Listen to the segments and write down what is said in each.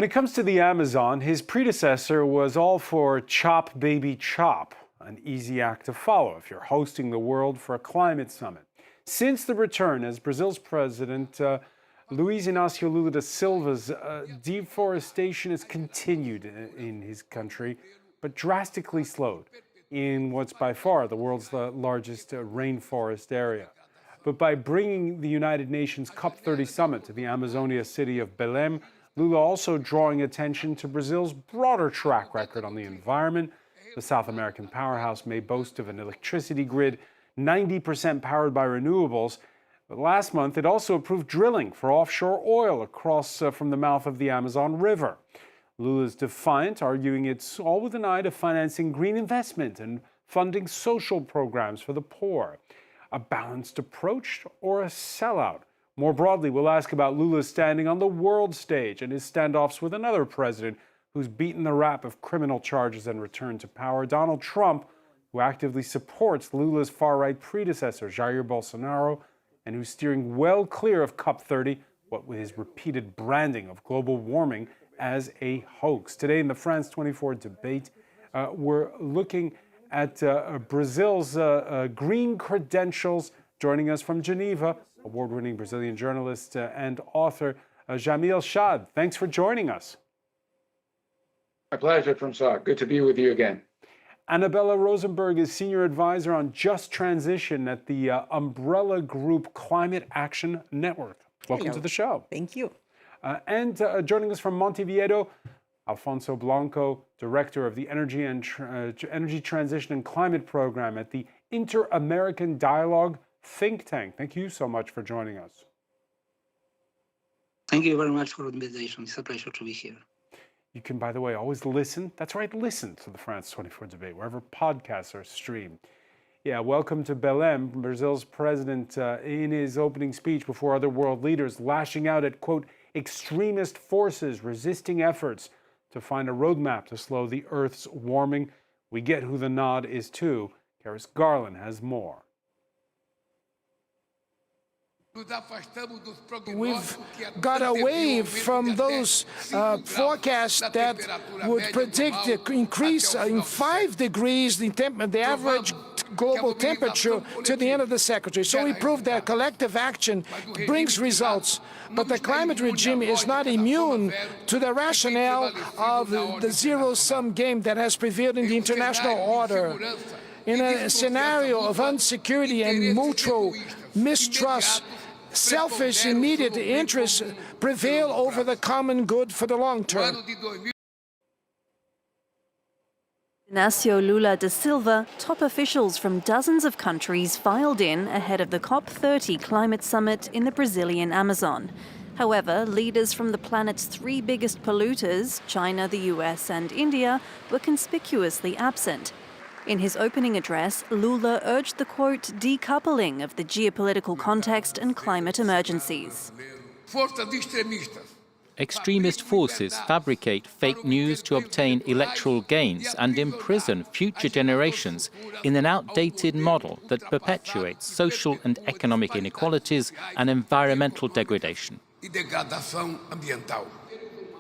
When it comes to the Amazon, his predecessor was all for chop, baby, chop, an easy act to follow if you're hosting the world for a climate summit. Since the return as Brazil's president, Luiz Inácio Lula da Silva's deforestation has continued in his country, but drastically slowed in what's by far the world's largest rainforest area. But by bringing the United Nations COP30 summit to the Amazonia city of Belém, Lula also drawing attention to Brazil's broader track record on the environment. The South American powerhouse may boast of an electricity grid 90% powered by renewables. But last month, it also approved drilling for offshore oil across from the mouth of the Amazon River. Lula's defiant, arguing it's all with an eye to financing green investment and funding social programs for the poor. A balanced approach or a sellout? More broadly, we'll ask about Lula's standing on the world stage and his standoffs with another president who's beaten the rap of criminal charges and returned to power, Donald Trump, who actively supports Lula's far-right predecessor, Jair Bolsonaro, and who's steering well clear of COP30, what with his repeated branding of global warming as a hoax. Today in the France 24 debate, we're looking at Brazil's green credentials. Joining us from Geneva, award-winning Brazilian journalist and author Jamil Shad. Thanks for joining us. My pleasure, Francois. Good to be with you again. Annabella Rosenberg is Senior Advisor on Just Transition at the Umbrella Group Climate Action Network. Welcome Hello. to the show. Thank you. And joining us from Montevideo, Alfonso Blanco, Director of the Energy Transition and Climate Program at the Inter-American Dialogue think tank. Thank you so much for joining us. Thank you very much for the invitation. It's a pleasure to be here. You can, by the way, always listen. That's right, listen to the France 24 debate, wherever podcasts are streamed. Yeah, welcome to Belém. Brazil's president, in his opening speech before other world leaders, lashing out at, quote, extremist forces resisting efforts to find a roadmap to slow the Earth's warming. We get who the nod is to. Karis Garland has more. We've got away from those forecasts that would predict the increase in 5 degrees the average global temperature to the end of the century. So we proved that collective action brings results. But the climate regime is not immune to the rationale of the zero-sum game that has prevailed in the international order. In a scenario of insecurity and mutual mistrust, selfish immediate interests prevail over the common good for the long term. Inácio Lula da Silva, top officials from dozens of countries filed in ahead of the COP30 climate summit in the Brazilian Amazon. However, leaders from the planet's 3 biggest polluters, China, the US and India, were conspicuously absent. In his opening address, Lula urged the, quote, decoupling of the geopolitical context and climate emergencies. Extremist forces fabricate fake news to obtain electoral gains and imprison future generations in an outdated model that perpetuates social and economic inequalities and environmental degradation.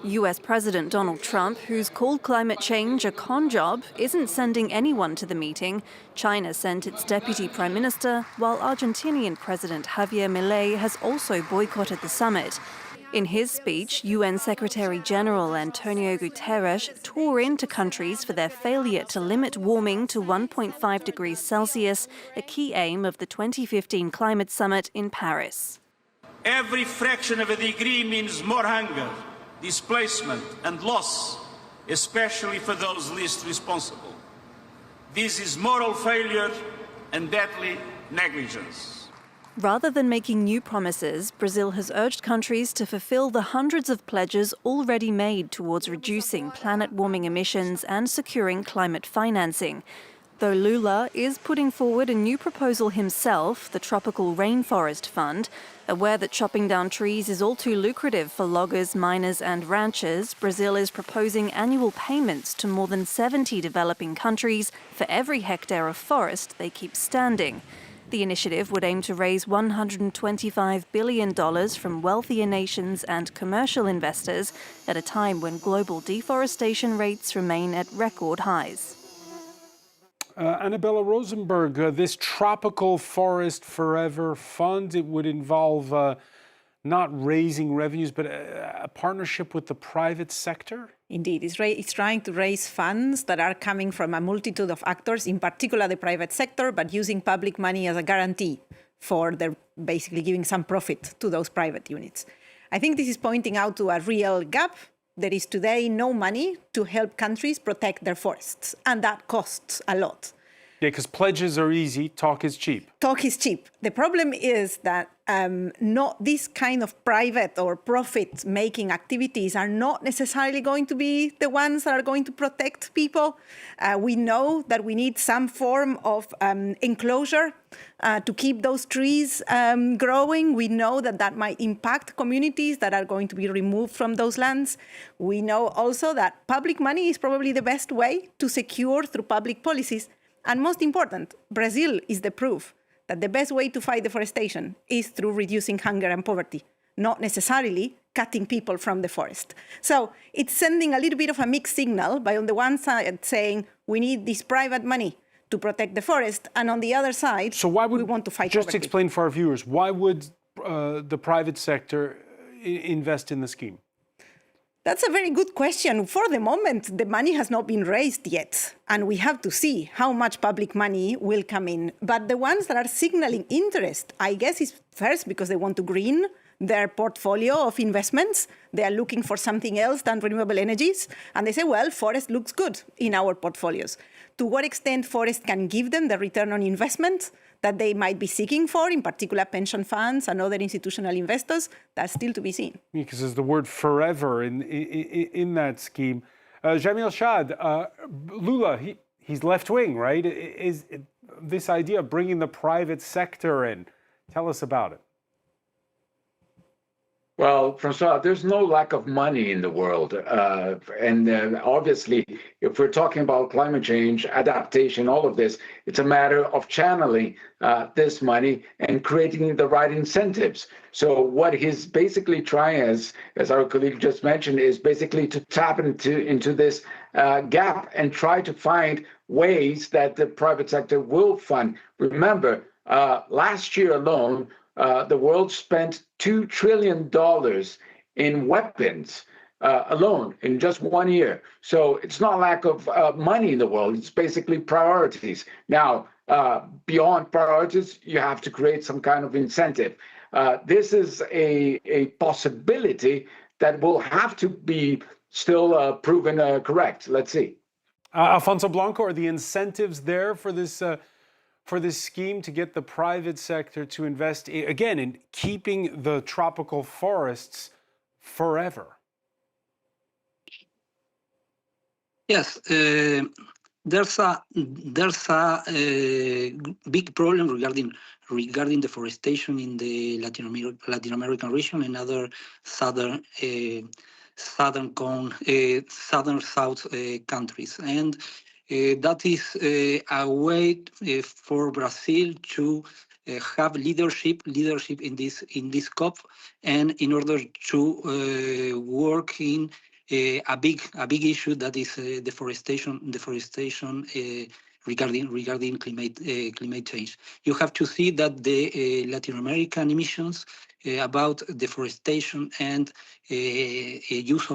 US President Donald Trump, who's called climate change a con job, isn't sending anyone to the meeting. China sent its deputy prime minister, while Argentinian President Javier Milei has also boycotted the summit. In his speech, UN Secretary-General Antonio Guterres tore into countries for their failure to limit warming to 1.5 degrees Celsius, a key aim of the 2015 climate summit in Paris. Every fraction of a degree means more hunger, displacement and loss, especially for those least responsible. This is moral failure and deadly negligence. Rather than making new promises, Brazil has urged countries to fulfill the hundreds of pledges already made towards reducing planet-warming emissions and securing climate financing. Though Lula is putting forward a new proposal himself, the Tropical Rainforest Fund, aware that chopping down trees is all too lucrative for loggers, miners and ranchers, Brazil is proposing annual payments to more than 70 developing countries for every hectare of forest they keep standing. The initiative would aim to raise $125 billion from wealthier nations and commercial investors at a time when global deforestation rates remain at record highs. Annabella Rosenberg, this Tropical Forest Forever Fund, it would involve not raising revenues, but a partnership with the private sector? Indeed, it's trying to raise funds that are coming from a multitude of actors, in particular the private sector, but using public money as a guarantee for their basically giving some profit to those private units. I think this is pointing out to a real gap. There is today no money to help countries protect their forests, and that costs a lot. Yeah, because pledges are easy, talk is cheap. Talk is cheap. The problem is that not this kind of private or profit-making activities are not necessarily going to be the ones that are going to protect people. We know that we need some form of enclosure to keep those trees growing. We know that that might impact communities that are going to be removed from those lands. We know also that public money is probably the best way to secure through public policies. And most important, Brazil is the proof that the best way to fight deforestation is through reducing hunger and poverty, not necessarily cutting people from the forest. So it's sending a little bit of a mixed signal by on the one side saying we need this private money to protect the forest, and on the other side, so why would, we want to fight just poverty. explain for our viewers, why would the private sector invest in the scheme? That's a very good question. For the moment, the money has not been raised yet, and we have to see how much public money will come in. But the ones that are signaling interest, I guess, is first because they want to green their portfolio of investments. They are looking for something else than renewable energies. And they say, well, forest looks good in our portfolios. To what extent forest can give them the return on investment that they might be seeking for, in particular pension funds and other institutional investors, that's still to be seen. Because there's the word forever in that scheme. Jamil Shad, Lula, he's left-wing, right? Is this idea of bringing the private sector in? Tell us about it. Well, Francois, there's no lack of money in the world. Obviously, if we're talking about climate change, adaptation, all of this, it's a matter of channeling this money and creating the right incentives. So what he's basically trying, as our colleague just mentioned, is basically to tap into this gap and try to find ways that the private sector will fund. Remember, last year alone, the world spent $2 trillion in weapons alone in just 1 year. So it's not lack of money in the world. It's basically priorities. Now, beyond priorities, you have to create some kind of incentive. This is a possibility that will have to be still proven correct. Let's see. Alfonso Blanco, are the incentives there for this scheme to get the private sector to invest, again, in keeping the tropical forests forever? Yes, there's a big problem regarding deforestation in the Latin American region and other southern South countries, and that is a way for Brazil to have leadership in this COP, and in order to work in a big issue that is deforestation regarding climate change. You have to see that the Latin American emissions about deforestation and use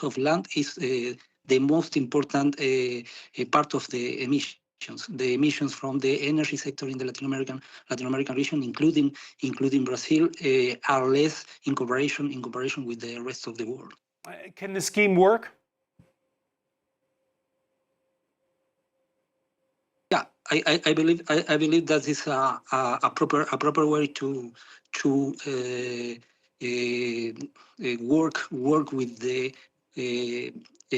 of land is the most important part of the emissions. The emissions from the energy sector in the Latin American region, including Brazil, are less in comparison with the rest of the world. Can the scheme work? Yeah, I believe that is a proper way to work with the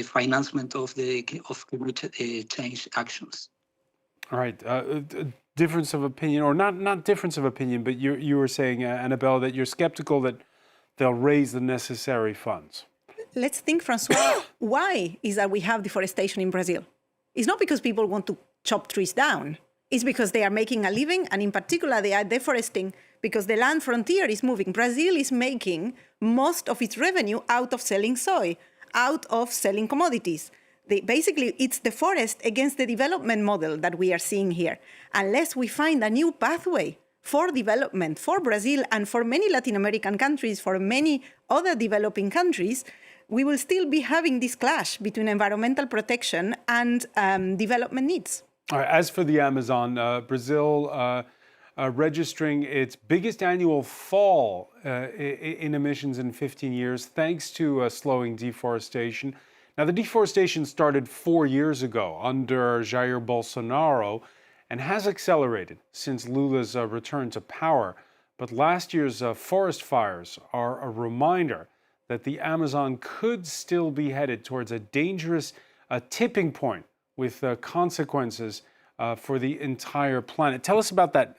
financement of climate change actions. All right. Difference of opinion, or not difference of opinion, but you were saying, Annabelle, that you're skeptical that they'll raise the necessary funds. Let's think, Francois, why is that we have deforestation in Brazil? It's not because people want to chop trees down. It's because they are making a living, and in particular, they are deforesting because the land frontier is moving. Brazil is making most of its revenue out of selling soy, out of selling commodities. Basically, it's the forest against the development model that we are seeing here. Unless we find a new pathway for development for Brazil and for many Latin American countries, for many other developing countries, we will still be having this clash between environmental protection and development needs. All right, as for the Amazon, Brazil registering its biggest annual fall in emissions in 15 years, thanks to slowing deforestation. Now, the deforestation started 4 years ago under Jair Bolsonaro and has accelerated since Lula's return to power. But last year's forest fires are a reminder that the Amazon could still be headed towards a dangerous tipping point with consequences for the entire planet. Tell us about that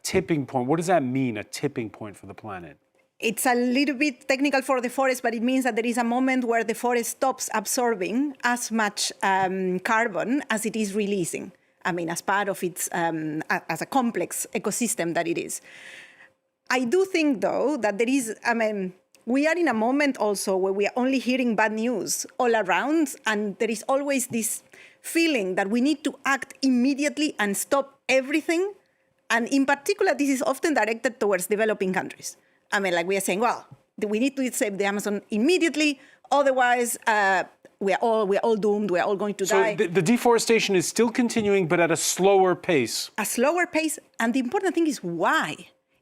tipping point. What does that mean, a tipping point for the planet? It's a little bit technical for the forest, but it means that there is a moment where the forest stops absorbing as much carbon as it is releasing. I mean, as part of its, as a complex ecosystem that it is. I do think, though, that there is, we are in a moment also where we are only hearing bad news all around, and there is always this feeling that we need to act immediately and stop everything. And in particular, this is often directed towards developing countries. Like we are saying, well, we need to save the Amazon immediately, otherwise we're all doomed, we're all going to die. So the deforestation is still continuing, but at a slower pace. A slower pace, and the important thing is why?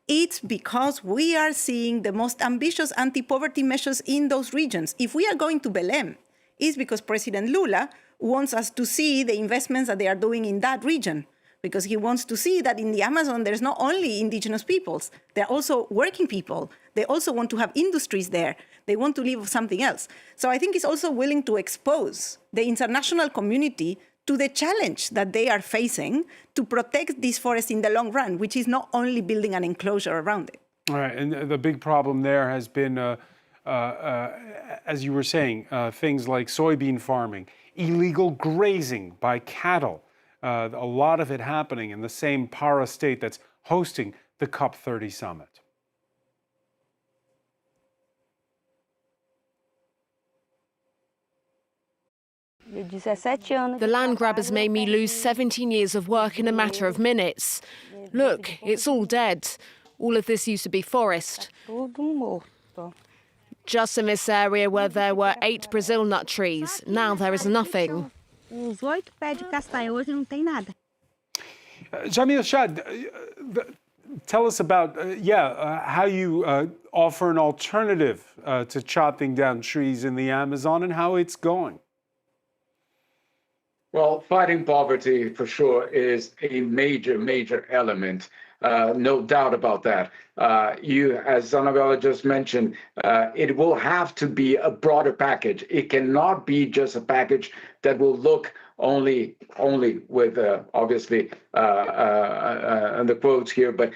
It's because we are seeing the most ambitious anti-poverty measures in those regions. If we are going to Belém, it's because President Lula wants us to see the investments that they are doing in that region, because he wants to see that in the Amazon, there's not only indigenous peoples, they're also working people. They also want to have industries there. They want to live of something else. So I think he's also willing to expose the international community to the challenge that they are facing to protect this forest in the long run, which is not only building an enclosure around it. All right, and the big problem there has been, as you were saying, things like soybean farming, illegal grazing by cattle, a lot of it happening in the same Para state that's hosting the COP30 summit. The land grabbers made me lose 17 years of work in a matter of minutes. Look, it's all dead. All of this used to be forest. Just in this area where there were 8 Brazil nut trees, now there is nothing. Jamil Shad, tell us about, how you offer an alternative to chopping down trees in the Amazon and how it's going. Well, fighting poverty for sure is a major, major element. No doubt about that. You, as Annabella just mentioned, it will have to be a broader package. It cannot be just a package that will look only with obviously and the quotes here, but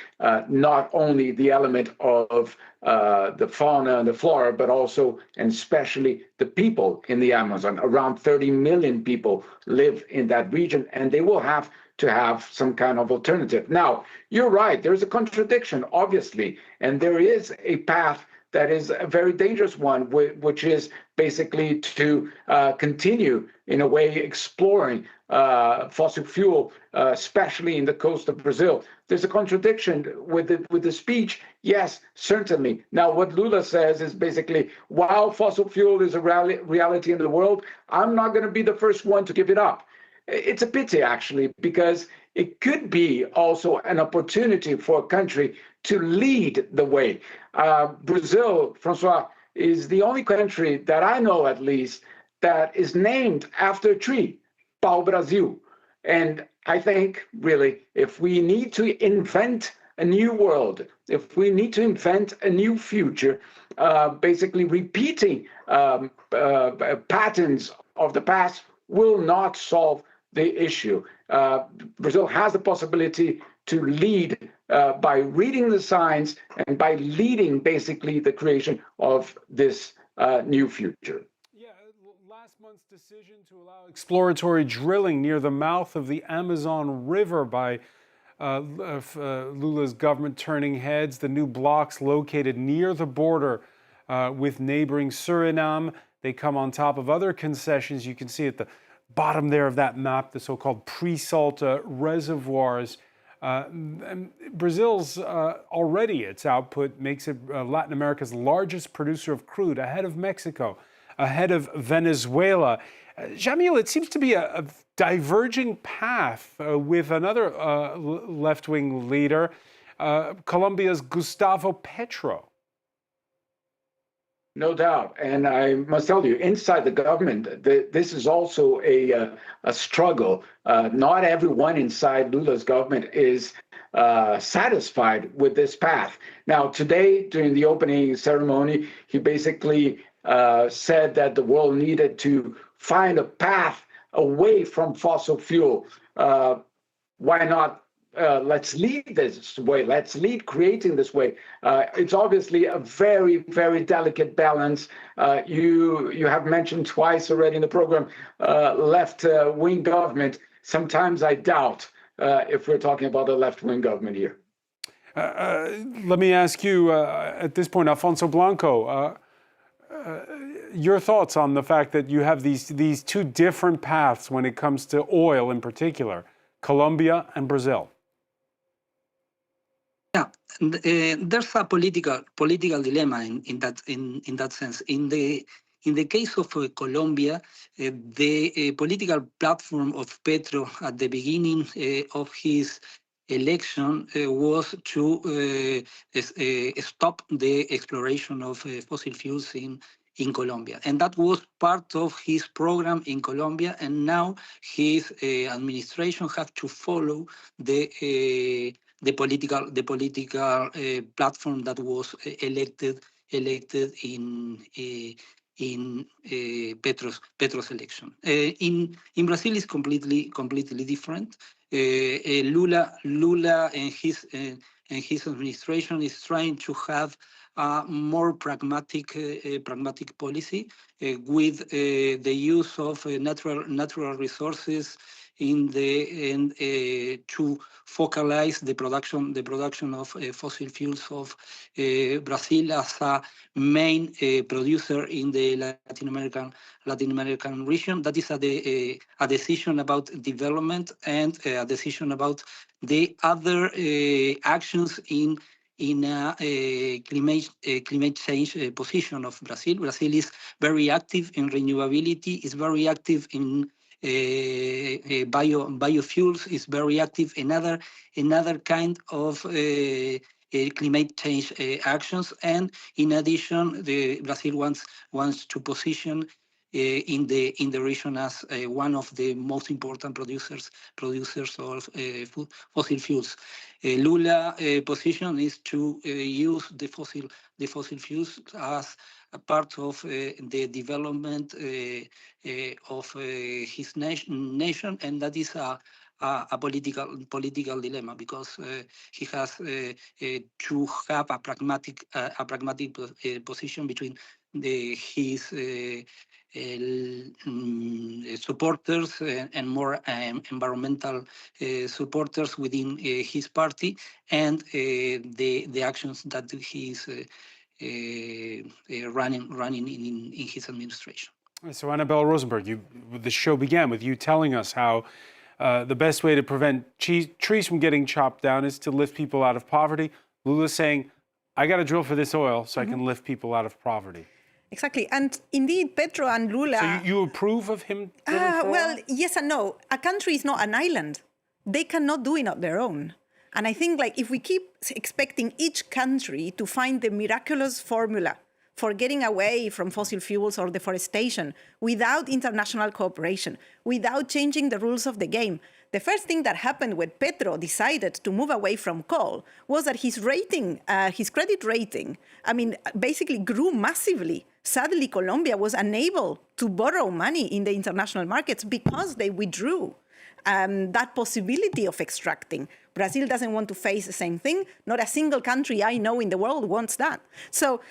not only the element of the fauna and the flora, but also and especially the people in the Amazon. Around 30 million people live in that region, and they will have to have some kind of alternative. Now, you're right, there's a contradiction, obviously, and there is a path that is a very dangerous one, which is basically to continue, in a way, exploring fossil fuel, especially in the coast of Brazil. There's a contradiction with the speech. Yes, certainly. Now, what Lula says is basically, while fossil fuel is a reality in the world, I'm not going to be the first one to give it up. It's a pity, actually, because it could be also an opportunity for a country to lead the way. Brazil, Francois, is the only country that I know, at least, that is named after a tree, Pau Brasil. And I think, really, if we need to invent a new world, if we need to invent a new future, basically repeating patterns of the past will not solve the issue. Brazil has the possibility to lead by reading the signs and by leading basically the creation of this new future. Yeah, last month's decision to allow exploratory drilling near the mouth of the Amazon River by Lula's government turning heads. The new blocks located near the border with neighboring Suriname. They come on top of other concessions. You can see at the bottom there of that map, the so-called pre-salt reservoirs. Brazil's already, its output makes it Latin America's largest producer of crude, ahead of Mexico, ahead of Venezuela. Jamil, it seems to be a diverging path with another left-wing leader, Colombia's Gustavo Petro. No doubt. And I must tell you, inside the government, this is also a struggle. Not everyone inside Lula's government is satisfied with this path. Now, today, during the opening ceremony, he basically said that the world needed to find a path away from fossil fuel. Why not? Let's lead this way. Let's lead creating this way. It's obviously a very, very delicate balance. You have mentioned twice already in the program, left-wing government. Sometimes I doubt if we're talking about a left-wing government here. Let me ask you at this point, Alfonso Blanco, your thoughts on the fact that you have these two different paths when it comes to oil in particular, Colombia and Brazil. Yeah, there's a political dilemma in that sense. In the case of Colombia, the political platform of Petro at the beginning of his election was to stop the exploration of fossil fuels in Colombia, and that was part of his program in Colombia. And now his administration has to follow the political platform that was elected in Petro's election. In Brazil is completely different. Lula and his administration is trying to have a more pragmatic policy with the use of natural resources to focalize the production of fossil fuels of Brazil as a main producer in the Latin American region. That is a decision about development and a decision about the other actions in a climate change position of Brazil. Brazil is very active in renewability, is very active in biofuels, is very active in another kind of climate change actions. And in addition, Brazil wants to position in the region as one of the most important producers of fossil fuels. Lula position is to use the fossil fuels as a part of the development of his nation, and that is a political dilemma, because he has to have a pragmatic position between his supporters and more environmental supporters within his party, and the actions that he's running in his administration. So Annabelle Rosenberg, the show began with you telling us how the best way to prevent trees from getting chopped down is to lift people out of poverty. Lula's saying, I got to drill for this oil so I can lift people out of poverty. Exactly. And indeed, Petro and Lula... So you approve of him drilling for well, oil? yes and no. A country is not an island. They cannot do it on their own. And I think, like, if we keep expecting each country to find the miraculous formula for getting away from fossil fuels or deforestation without international cooperation, without changing the rules of the game, the first thing that happened when Petro decided to move away from coal was that his rating, his credit rating, basically grew massively. Sadly, Colombia was unable to borrow money in the international markets because they withdrew that possibility of extracting. Brazil doesn't want to face the same thing. Not a single country I know in the world wants that. So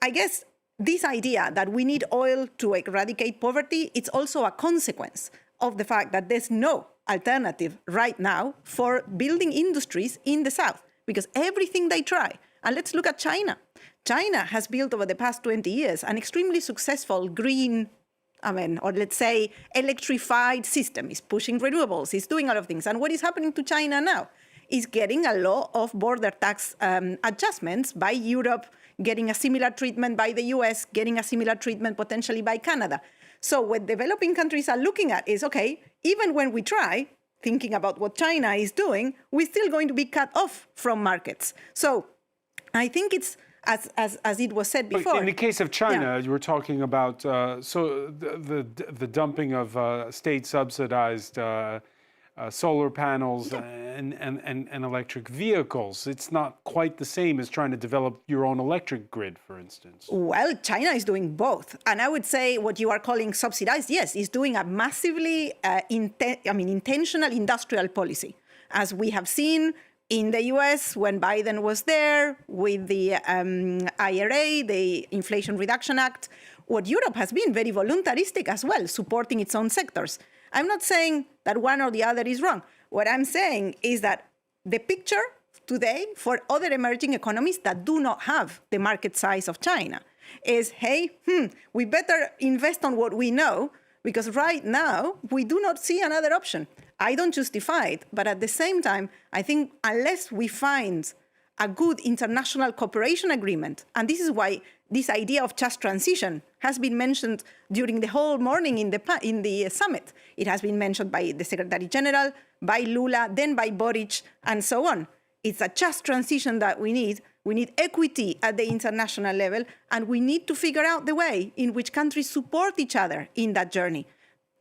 I guess this idea that we need oil to eradicate poverty, it's also a consequence of the fact that there's no alternative right now for building industries in the South, because everything they try, and let's look at China. China has built over the past 20 years an extremely successful green, or let's say electrified system. It's pushing renewables, it's doing a lot of things. And what is happening to China now is getting a lot of border tax adjustments by Europe, getting a similar treatment by the US, getting a similar treatment potentially by Canada. So what developing countries are looking at is, okay, even when we try, thinking about what China is doing, we're still going to be cut off from markets. So I think it's, as it was said before. But in the case of China, you were talking about the dumping of state-subsidized solar panels and electric vehicles. It's not quite the same as trying to develop your own electric grid, for instance. Well, China is doing both. And I would say what you are calling subsidized, yes, is doing a massively intentional industrial policy. As we have seen in the US when Biden was there with the IRA, the Inflation Reduction Act, what Europe has been very voluntaristic as well, supporting its own sectors. I'm not saying that one or the other is wrong. What I'm saying is that the picture today for other emerging economies that do not have the market size of China is, hey, we better invest on what we know, because right now we do not see another option. I don't justify it, but at the same time, I think unless we find a good international cooperation agreement, and this is why this idea of just transition has been mentioned during the whole morning in the summit. It has been mentioned by the Secretary General, by Lula, then by Boric, and so on. It's a just transition that we need. We need equity at the international level, and we need to figure out the way in which countries support each other in that journey.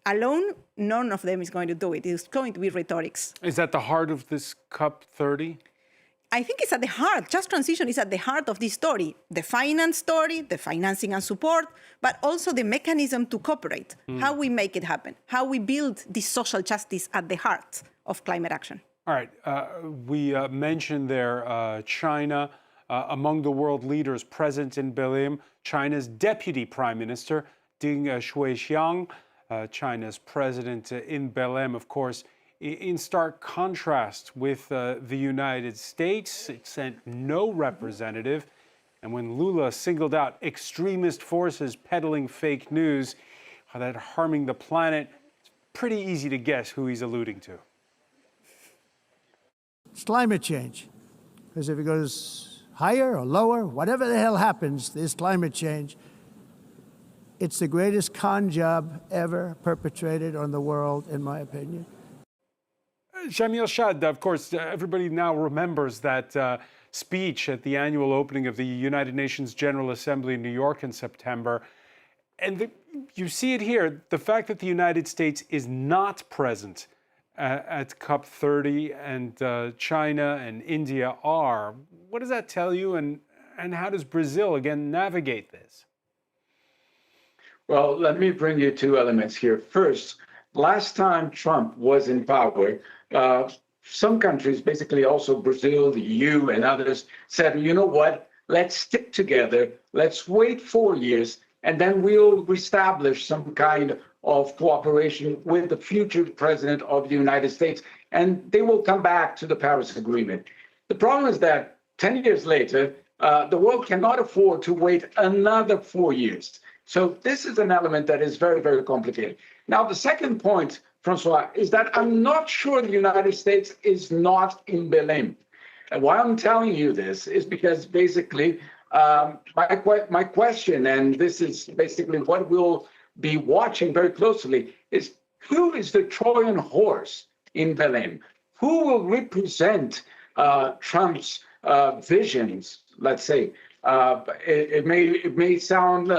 Alone, none of them is going to do it. It's going to be rhetorics. Is that the heart of this COP30? I think it's at the heart. Just transition is at the heart of this story. The finance story, the financing and support, but also the mechanism to cooperate, how we make it happen, how we build this social justice at the heart of climate action. All right. We mentioned there China. Among the world leaders present in Berlin, China's Deputy Prime Minister, Ding Xuexiang, China's president in Berlin, of course, in stark contrast with the United States. It sent no representative. And when Lula singled out extremist forces peddling fake news that are harming the planet, it's pretty easy to guess who he's alluding to. It's climate change. Because if it goes higher or lower, whatever the hell happens, there's climate change. It's the greatest con job ever perpetrated on the world, in my opinion. Jamil Shad, of course, everybody now remembers that speech at the annual opening of the United Nations General Assembly in New York in September. And you see it here, the fact that the United States is not present at COP30 and China and India are. What does that tell you, and how does Brazil, again, navigate this? Well, let me bring you two elements here. First, last time Trump was in power, some countries, basically also Brazil, the EU, and others, said, you know what, let's stick together, let's wait 4 years, and then we'll reestablish some kind of cooperation with the future president of the United States, and they will come back to the Paris Agreement. The problem is that 10 years later, the world cannot afford to wait another 4 years. So this is an element that is very, very complicated. Now, the second point, Francois, is that I'm not sure the United States is not in Berlin. And why I'm telling you this is because basically my question, and this is basically what we'll be watching very closely, is who is the Trojan horse in Berlin? Who will represent Trump's visions, let's say? It may sound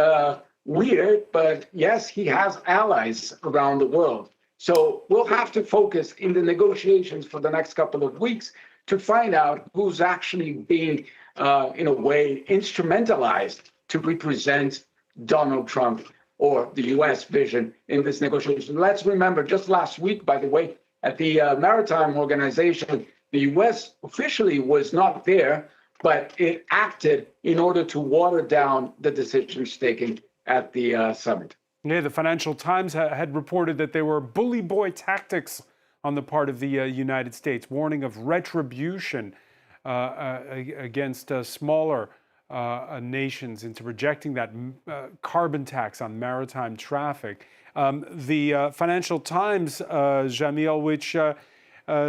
weird, but yes, he has allies around the world. So we'll have to focus in the negotiations for the next couple of weeks to find out who's actually being, in a way, instrumentalized to represent Donald Trump or the U.S. vision in this negotiation. Let's remember, just last week, by the way, at the Maritime Organization, the U.S. officially was not there, but it acted in order to water down the decisions taken at the summit. Yeah, the Financial Times had reported that there were bully boy tactics on the part of the United States, warning of retribution against smaller nations into rejecting that carbon tax on maritime traffic. The Financial Times, Jamil, which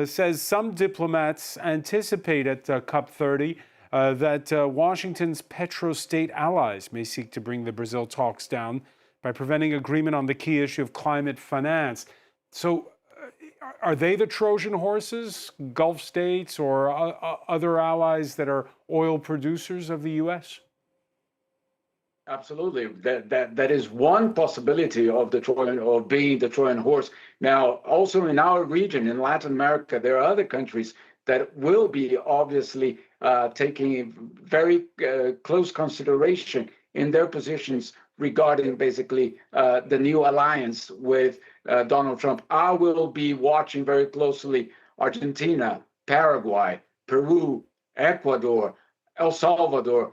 says some diplomats anticipate at COP30 that Washington's petrostate allies may seek to bring the Brazil talks down by preventing agreement on the key issue of climate finance. So are they the Trojan horses, Gulf states or other allies that are oil producers of the U.S.? Absolutely. That is one possibility of being the Trojan horse. Now, also in our region, in Latin America, there are other countries that will be obviously taking very close consideration in their positions regarding basically the new alliance with Donald Trump. I will be watching very closely Argentina, Paraguay, Peru, Ecuador, El Salvador.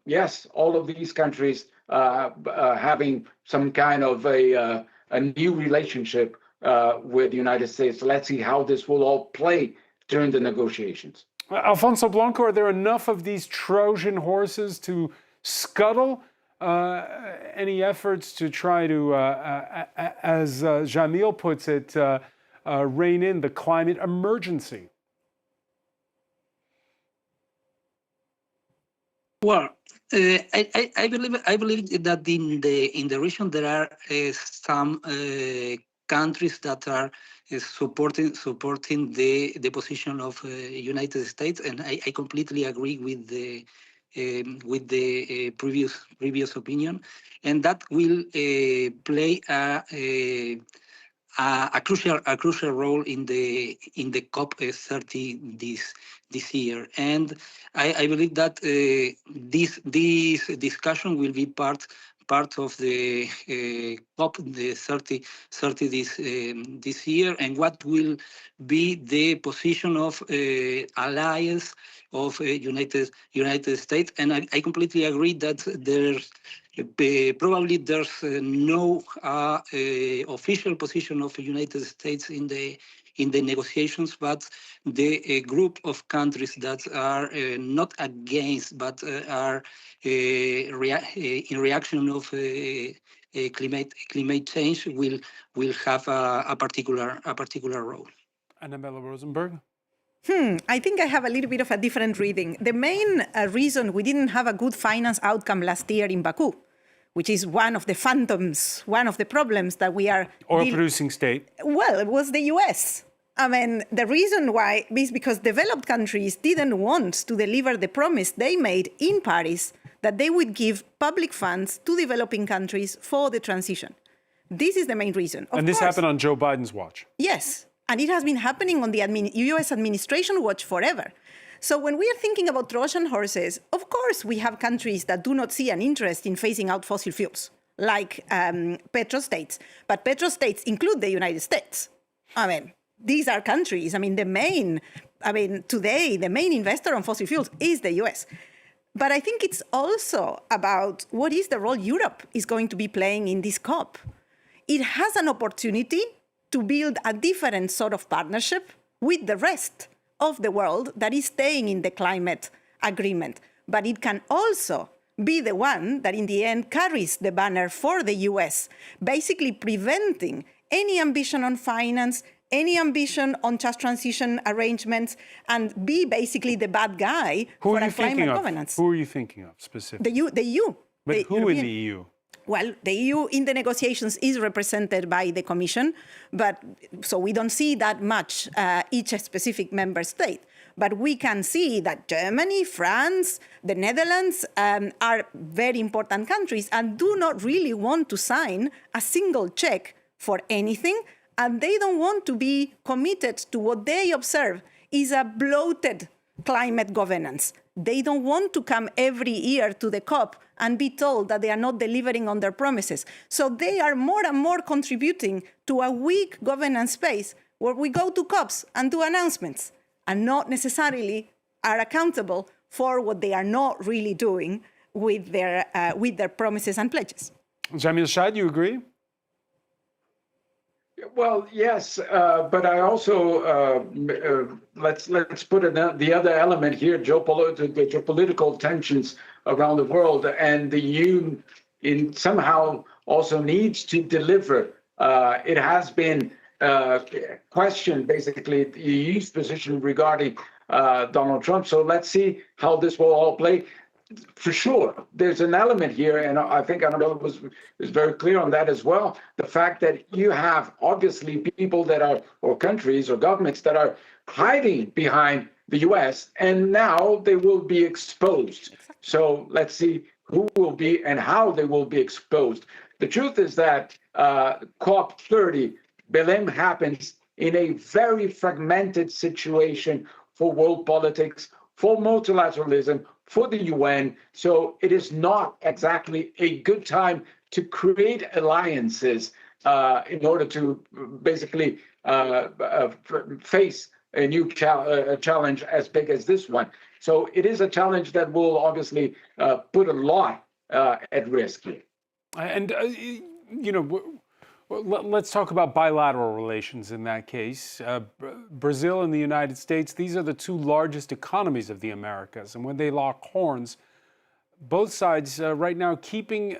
Yes, all of these countries having some kind of a new relationship with the United States. Let's see how this will all play during the negotiations. Alfonso Blanco, are there enough of these Trojan horses to scuttle any efforts to try to, as Jamil puts it, rein in the climate emergency? Well, I believe that in the region there are some countries that are supporting the position of United States, and I completely agree with the previous opinion, and that will play a crucial role in the COP30 this year, and I believe that this discussion will be part of the COP30 this year, and what will be the position of allies of United States. And I completely agree that there's no official position of the United States in the negotiations, but the group of countries that are not against, but are in reaction of climate change will have a particular role. Annabella Rosenberg? I think I have a little bit of a different reading. The main reason we didn't have a good finance outcome last year in Baku, which is one of the phantoms, one of the problems that we are... Oil-producing state. Well, it was the US. I mean, the reason why is because developed countries didn't want to deliver the promise they made in Paris that they would give public funds to developing countries for the transition. This is the main reason. And this happened on Joe Biden's watch. Yes. And it has been happening on the US administration watch forever. So when we are thinking about Trojan horses, of course, we have countries that do not see an interest in phasing out fossil fuels, like petrostates. But petrostates include the United States. I mean, these are countries. Today, the main investor on fossil fuels is the US. But I think it's also about what is the role Europe is going to be playing in this COP. It has an opportunity to build a different sort of partnership with the rest of the world that is staying in the climate agreement. But it can also be the one that in the end carries the banner for the US, basically preventing any ambition on finance, any ambition on just transition arrangements, and be basically the bad guy for a climate governance. Who are you thinking of specifically? The EU. But who in the EU? Well, the EU in the negotiations is represented by the Commission, but so we don't see that much each specific member state. But we can see that Germany, France, the Netherlands are very important countries and do not really want to sign a single check for anything, and they don't want to be committed to what they observe is a bloated climate governance. They don't want to come every year to the COP and be told that they are not delivering on their promises. So they are more and more contributing to a weak governance space where we go to COPs and do announcements and not necessarily are accountable for what they are not really doing with their promises and pledges. Jamil Shad, you agree? Well, yes, but I also let's put the other element here: the geopolitical tensions around the world, and the EU somehow also needs to deliver. It has been questioned, basically, the EU's position regarding Donald Trump. So let's see how this will all play. For sure, there's an element here, and I think Annabella was very clear on that as well. The fact that you have obviously people that are, or countries or governments that are hiding behind the US, and now they will be exposed. So let's see who will be and how they will be exposed. The truth is that COP30, Belém, happens in a very fragmented situation for world politics, for multilateralism, for the UN. So it is not exactly a good time to create alliances in order to basically face a new challenge as big as this one. So it is a challenge that will obviously put a lot at risk here. And, let's talk about bilateral relations in that case. Brazil and the United States, these are the two largest economies of the Americas. And when they lock horns, both sides right now keeping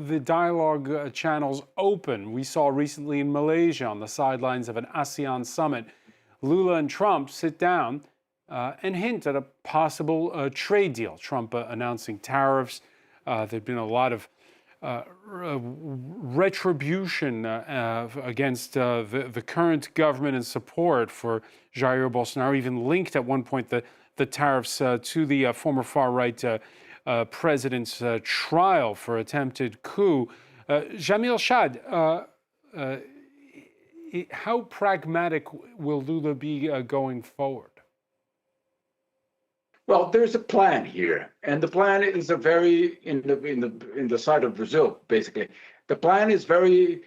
the dialogue channels open. We saw recently in Malaysia on the sidelines of an ASEAN summit, Lula and Trump sit down and hint at a possible trade deal. Trump announcing tariffs. There'd been a lot of retribution against the current government and support for Jair Bolsonaro, even linked at one point the tariffs to the former far-right president's trial for attempted coup. Jamil Shad, how pragmatic will Lula be going forward? Well, there's a plan here, and the plan is a very in the side of Brazil, basically. The plan is very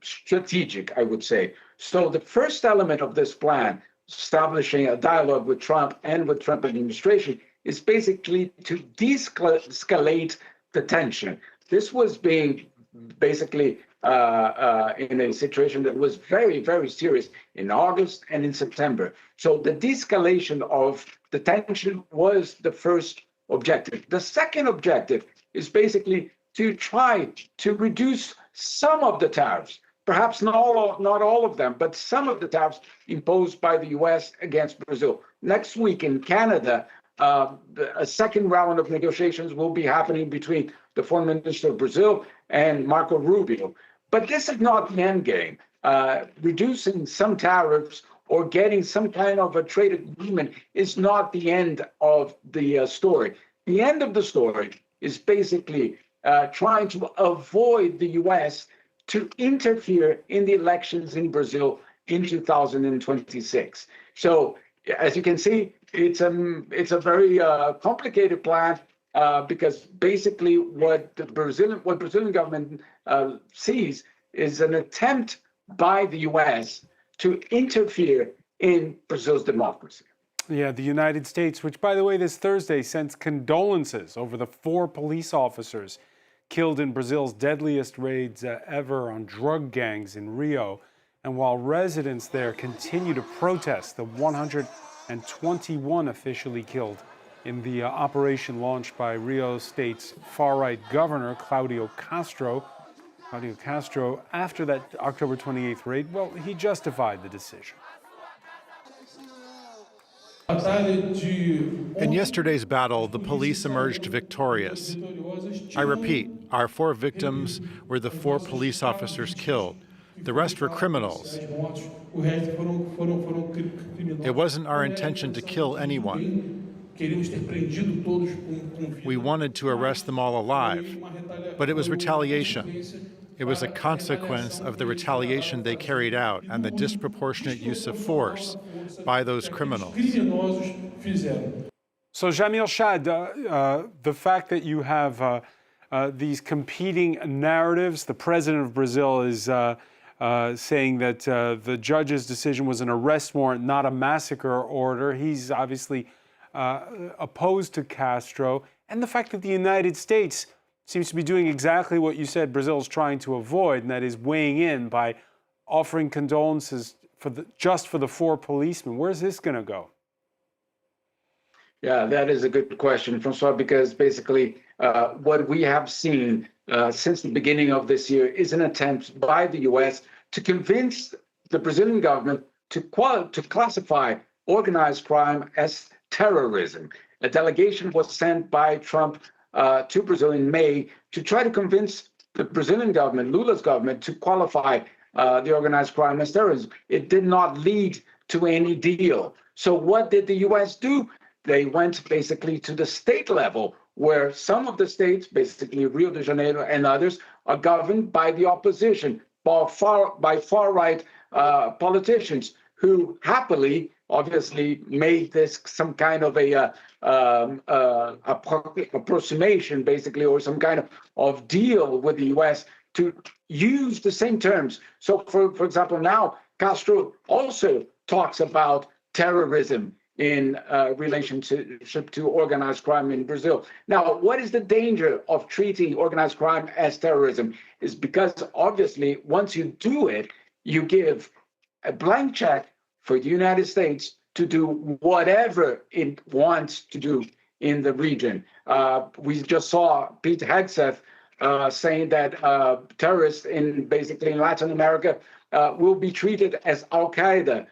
strategic, I would say. So the first element of this plan, establishing a dialogue with Trump and with Trump administration, is basically to de-escalate the tension. This was being basically in a situation that was very, very serious in August and in September. So the de-escalation of the tension was the first objective. The second objective is basically to try to reduce some of the tariffs, perhaps not all of them, but some of the tariffs imposed by the US against Brazil. Next week in Canada, a second round of negotiations will be happening between the foreign minister of Brazil and Marco Rubio. But this is not the end game. Reducing some tariffs or getting some kind of a trade agreement is not the end of the story. The end of the story is basically trying to avoid the US to interfere in the elections in Brazil in 2026. So as you can see, it's a very complicated plan because basically what the Brazilian government sees is an attempt by the US to interfere in Brazil's democracy. Yeah, the United States, which, by the way, this Thursday sends condolences over the 4 police officers killed in Brazil's deadliest raids ever on drug gangs in Rio. And while residents there continue to protest the 121 officially killed in the operation launched by Rio State's far-right governor, Claudio Castro, after that October 28th raid, well, he justified the decision. In yesterday's battle, the police emerged victorious. I repeat, our 4 victims were the 4 police officers killed. The rest were criminals. It wasn't our intention to kill anyone. We wanted to arrest them all alive, but it was retaliation. It was a consequence of the retaliation they carried out and the disproportionate use of force by those criminals. So, Jamil Shad, the fact that you have these competing narratives, the president of Brazil is saying that the judge's decision was an arrest warrant, not a massacre order. He's obviously opposed to Castro, and the fact that the United States seems to be doing exactly what you said Brazil is trying to avoid, and that is weighing in by offering condolences just for the 4 policemen. Where's this going to go? Yeah, that is a good question, Francois, because basically what we have seen since the beginning of this year is an attempt by the U.S. to convince the Brazilian government to classify organized crime as terrorism. A delegation was sent by Trump to Brazil in May to try to convince the Brazilian government, Lula's government, to qualify the organized crime as terrorism. It did not lead to any deal. So what did the U.S. do? They went basically to the state level, where some of the states, basically Rio de Janeiro and others, are governed by the opposition, by far-right politicians who happily, obviously, made this some kind of a approximation, basically, or some kind of deal with the U.S. to use the same terms. So, for example, now Castro also talks about terrorism in relationship to organized crime in Brazil. Now, what is the danger of treating organized crime as terrorism? Is because obviously, once you do it, you give a blank check for the United States to do whatever it wants to do in the region. We just saw Pete Hegseth saying that terrorists in Latin America will be treated as Al-Qaeda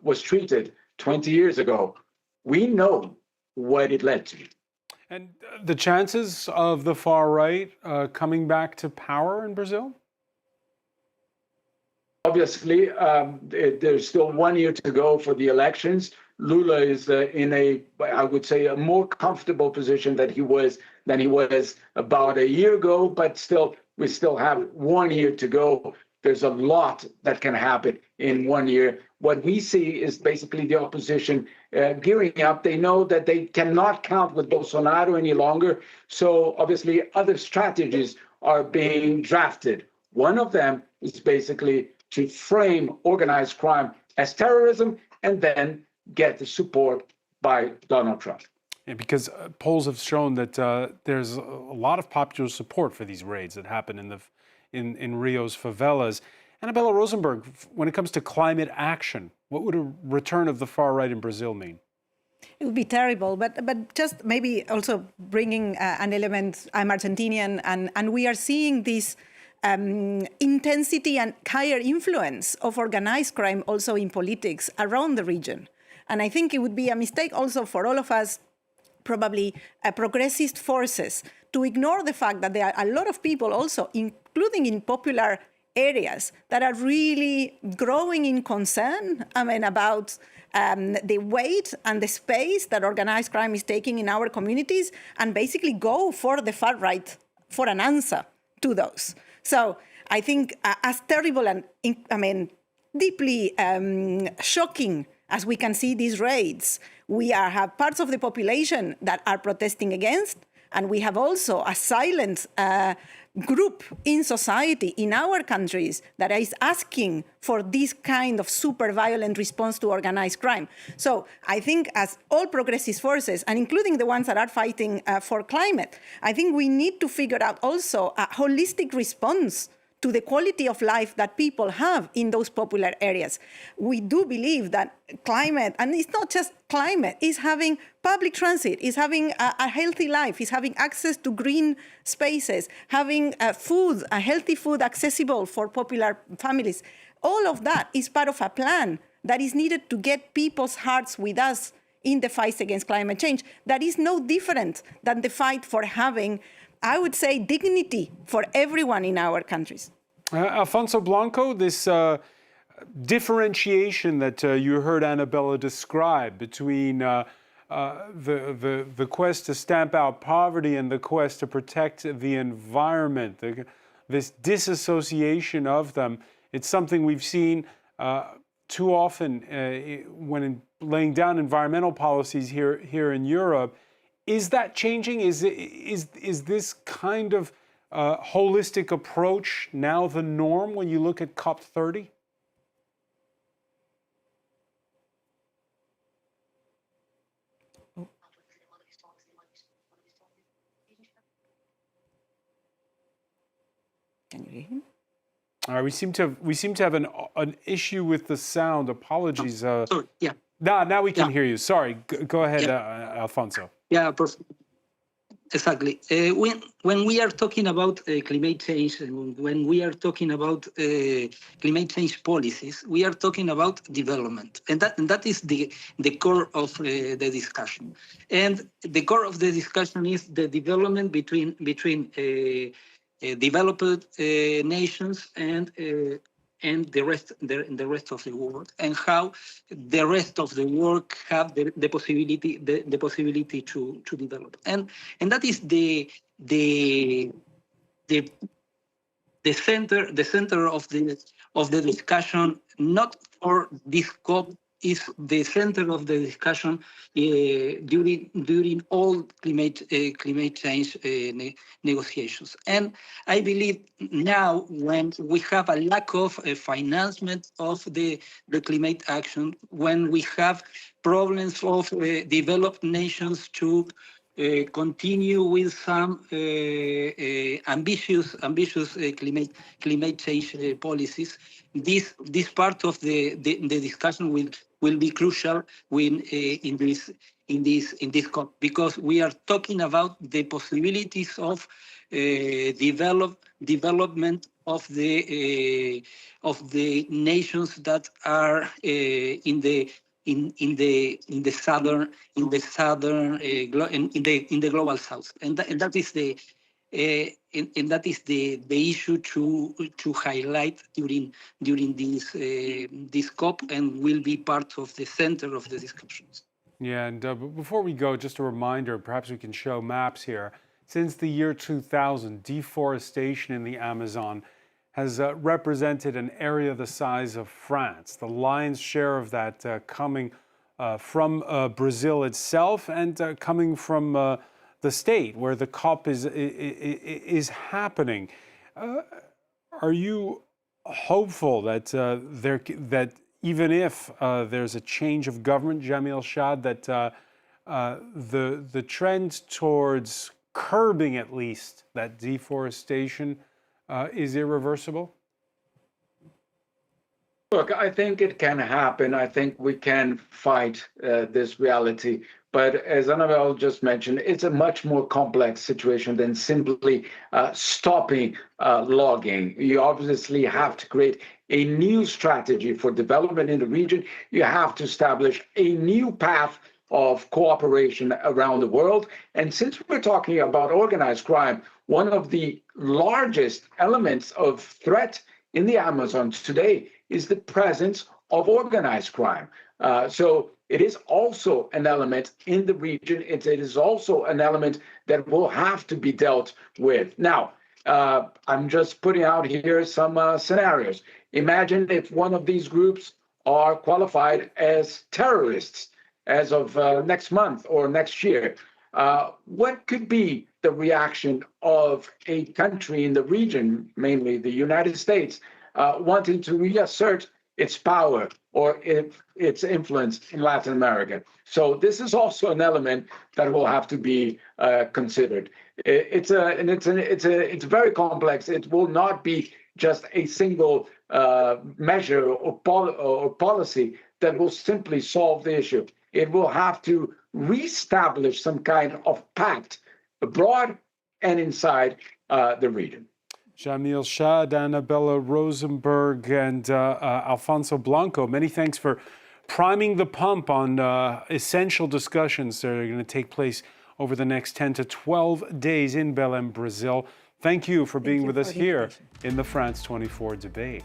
was treated 20 years ago. We know what it led to. And the chances of the far right coming back to power in Brazil? Obviously, there's still 1 year to go for the elections. Lula is in I would say, a more comfortable position than he was about a year ago, but still, we still have 1 year to go. There's a lot that can happen in 1 year. What we see is basically the opposition gearing up. They know that they cannot count with Bolsonaro any longer. So obviously other strategies are being drafted. One of them is basically to frame organized crime as terrorism and then get the support by Donald Trump. Yeah, because polls have shown that there's a lot of popular support for these raids that happen in Rio's favelas. Annabella Rosenberg, when it comes to climate action, what would a return of the far right in Brazil mean? It would be terrible, but just maybe also bringing an element. I'm Argentinian, and we are seeing this intensity and higher influence of organized crime also in politics around the region. And I think it would be a mistake also for all of us, probably progressist forces, to ignore the fact that there are a lot of people also, including in popular areas, that are really growing in concern, about the weight and the space that organized crime is taking in our communities, and basically go for the far right for an answer to those. So I think as terrible and, deeply shocking as we can see these raids, we have parts of the population that are protesting against, and we have also a silent group in society, in our countries, that is asking for this kind of super violent response to organized crime. So I think as all progressive forces, and including the ones that are fighting for climate, I think we need to figure out also a holistic response to the quality of life that people have in those popular areas. We do believe that climate, and it's not just climate, is having public transit, is having a healthy life, is having access to green spaces, having food, a healthy food accessible for popular families. All of that is part of a plan that is needed to get people's hearts with us in the fight against climate change. That is no different than the fight for having, I would say, dignity for everyone in our countries. Alfonso Blanco, this differentiation that you heard Annabella describe between the quest to stamp out poverty and the quest to protect the environment, this disassociation of them, it's something we've seen too often when laying down environmental policies here in Europe. Is that changing? Is this kind of holistic approach now the norm when you look at COP30? All right, we seem to have an issue with the sound. Apologies. Sorry, yeah. Now we can Yeah. hear you. Sorry. Go ahead, Yeah. Alfonso. Yeah, exactly. When we are talking about climate change, and when we are talking about climate change policies, we are talking about development, and that is the core of the discussion. And the core of the discussion is the development between developed nations and the rest of the world, and how the rest of the world have the possibility to develop, and that is the center of the discussion. Not for this COP, is the center of the discussion during all climate change negotiations. And I believe now, when we have a lack of financement of the climate action, when we have problems of developed nations to continue with some ambitious climate change policies, this part of the discussion will be crucial in this COP, because we are talking about the possibilities of development of the nations that are in the global south, and that is the issue to highlight during this COP, and will be part of the center of the discussions. Yeah, and before we go, just a reminder, perhaps we can show maps here. Since the year 2000, deforestation in the Amazon has represented an area the size of France. The lion's share of that coming from Brazil itself, and coming from the state where the COP is happening. Are you hopeful that that even if there's a change of government, Jamil Shad, that the trend towards curbing at least that deforestation is irreversible? Look, I think it can happen. I think we can fight this reality. But as Annabelle just mentioned, it's a much more complex situation than simply stopping logging. You obviously have to create a new strategy for development in the region. You have to establish a new path of cooperation around the world. And since we're talking about organized crime, one of the largest elements of threat in the Amazon today is the presence of organized crime. So it is also an element in the region. It is also an element that will have to be dealt with. Now, I'm just putting out here some scenarios. Imagine if one of these groups are qualified as terrorists as of next month or next year. What could be the reaction of a country in the region, mainly the United States, wanting to reassert its power or its influence in Latin America? So this is also an element that will have to be considered. It's very complex. It will not be just a single measure or policy that will simply solve the issue. It will have to reestablish some kind of pact abroad and inside the region. Jamil Shad, Annabella Rosenberg, and Alfonso Blanco, many thanks for priming the pump on essential discussions that are going to take place over the next 10 to 12 days in Belém, Brazil. Thank you for being with us here in the France 24 debate.